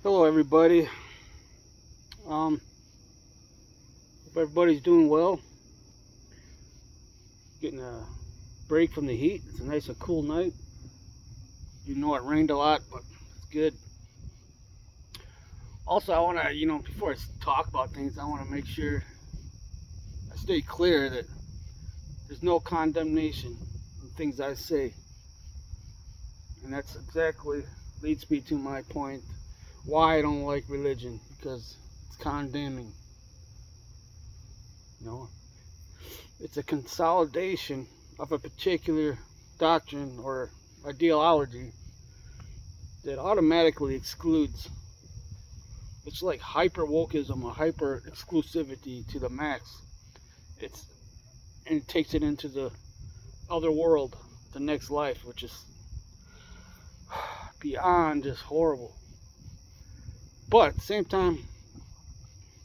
Hello, everybody. Hope everybody's doing well. Getting a break from the heat. It's a nice and cool night. You know it rained a lot, but it's good. Also, I want to, before I talk about things, I want to make sure I stay clear that there's no condemnation in things I say, and that's exactly leads me to my point why I don't like religion because it's condemning. You know, it's a consolidation of a particular doctrine or ideology that automatically excludes. It's like hyper wokeism or hyper exclusivity to the max. It's and it takes it into the other world, the next life, which is beyond just horrible. But at the same time,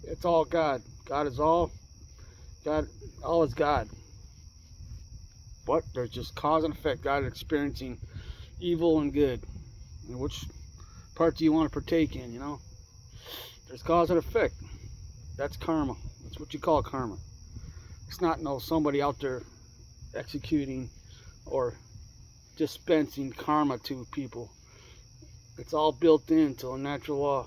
it's all God. God is all. God, all is God. But there's just cause and effect. God is experiencing evil and good. And which part do you want to partake in? There's cause and effect. That's karma. That's what you call karma. It's not somebody out there executing or dispensing karma to people. It's all built into a natural law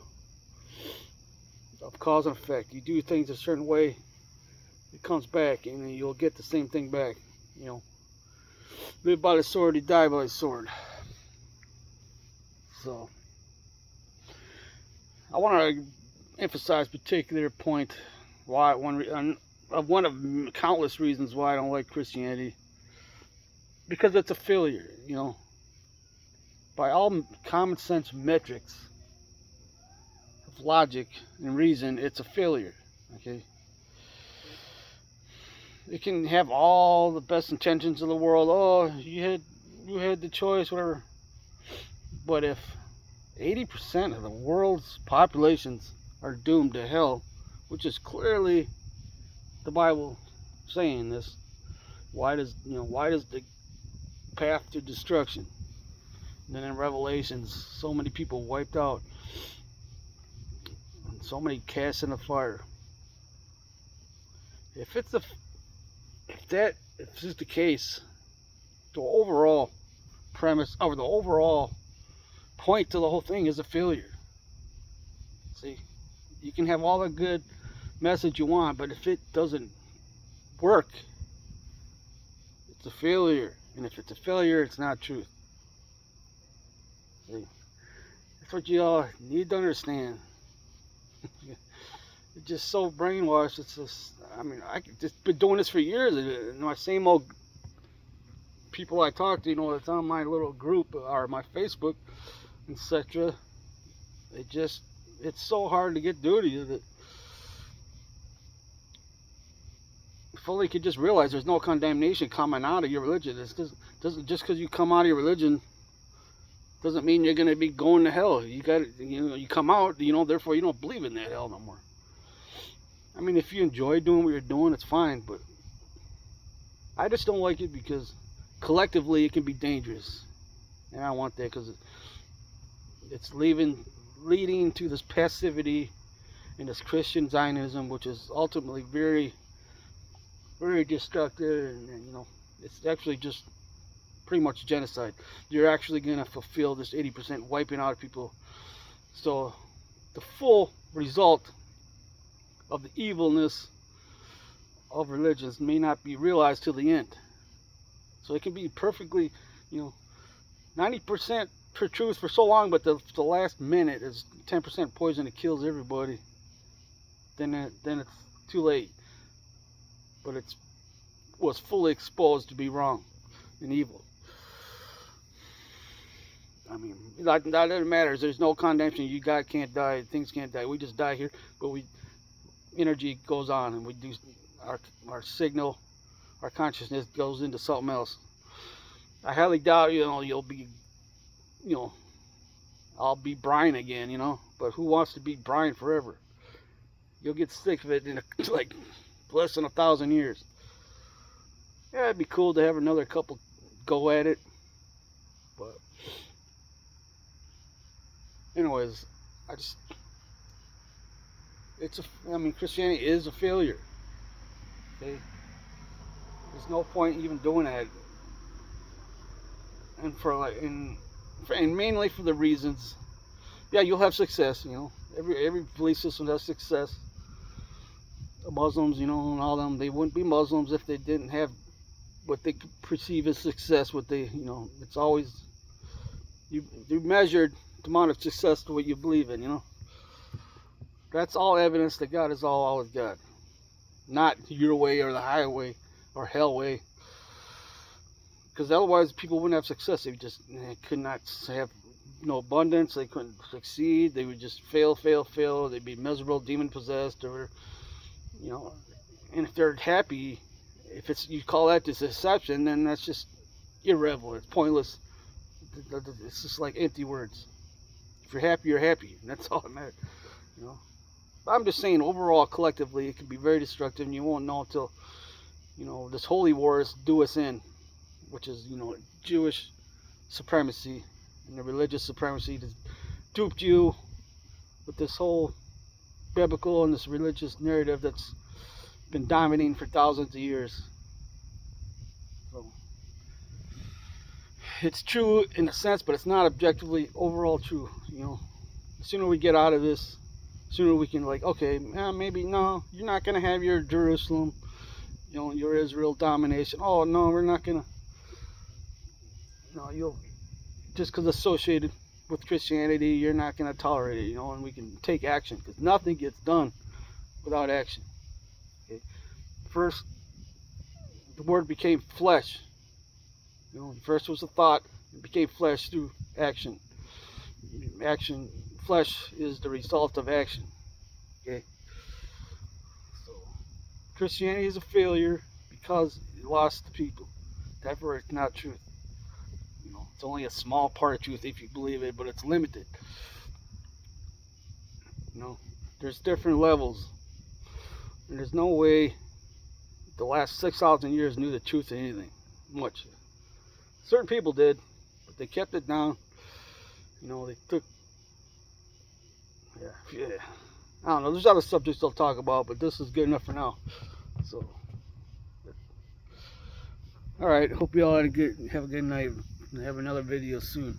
of cause and effect. You do things a certain way, it comes back, and you'll get the same thing back. You know, live by the sword, you die by the sword. So, I want to emphasize a particular point why one of countless reasons why I don't like Christianity, because it's a failure. By all common sense metrics of logic and reason, it's a failure. Okay, it can have all the best intentions of the world. Oh, you had the choice, whatever. But if 80% of the world's populations are doomed to hell, which is clearly the Bible saying this, why does the path to destruction? And then in Revelations, so many people wiped out, and so many cast in the fire. If it's a if this is the case, the overall premise or the overall point to the whole thing is a failure. See, you can have all the good message you want, but if it doesn't work, it's a failure. And if it's a failure, it's not truth. See, that's what you all need to understand. It's just so brainwashed. It's just, I could just been doing this for years. And my same old people I talk to, it's on my little group or my Facebook, etc. It's so hard to get through to you that if only you could just realize there's no condemnation coming out of your religion. It's just because you come out of your religion doesn't mean you're going to be going to hell. You come out, therefore you don't believe in that hell no more. If you enjoy doing what you're doing, it's fine, but I just don't like it because collectively it can be dangerous. And I don't want that because it's leading to this passivity and this Christian Zionism, which is ultimately very, very destructive, and it's actually just pretty much genocide. You're actually going to fulfill this 80% wiping out of people. So the full result of the evilness of religions may not be realized till the end. So it can be perfectly, 90% for truth for so long, but the last minute is 10% poison that kills everybody. Then it's too late. But it was fully exposed to be wrong and evil. That doesn't matter. There's no condemnation. Can't die. Things can't die. We just die here, but energy goes on, and we do our signal, our consciousness goes into something else. I highly doubt you'll be, I'll be Brian again, But who wants to be Brian forever? You'll get sick of it in like less than 1,000 years. Yeah, it'd be cool to have another couple go at it, but anyways, I just, I mean, Christianity is a failure. Okay, there's no point even doing that, and mainly for the reasons. Yeah, you'll have success. Every belief system has success. The Muslims, and all them, they wouldn't be Muslims if they didn't have what they perceive as success. It's always you measured the amount of success to what you believe in. That's all evidence that God is all is God, not your way or the highway or hell way. Because otherwise, people wouldn't have success. They could not have no abundance. They couldn't succeed. They would just fail. They'd be miserable, demon possessed, or And if they're happy, if you call that deception, then that's just irrelevant. It's pointless. It's just like empty words. If you're happy, you're happy. That's all that matters. But I'm just saying, overall, collectively, it can be very destructive, and you won't know until this holy wars do us in, which is Jewish supremacy and the religious supremacy that duped you with this whole biblical and this religious narrative that's been dominating for thousands of years. So it's true in a sense, but it's not objectively overall true. The sooner we get out of this, the sooner we can okay, maybe no, you're not gonna have your Jerusalem, your Israel domination. Oh no, we're not gonna. You'll just because associated with Christianity, you're not gonna tolerate it. And we can take action because nothing gets done without action. Okay? First, the word became flesh. First was a thought, it became flesh through action. Action, flesh is the result of action. Okay. So Christianity is a failure because it lost the people. Therefore, it's not truth. It's only a small part of truth if you believe it, but it's limited. There's different levels. And there's no way the last 6,000 years knew the truth of anything. Much. Certain people did, but they kept it down. They took... Yeah. I don't know. There's other subjects they'll talk about, but this is good enough for now. So... Alright, hope you all have a good night. And have another video soon.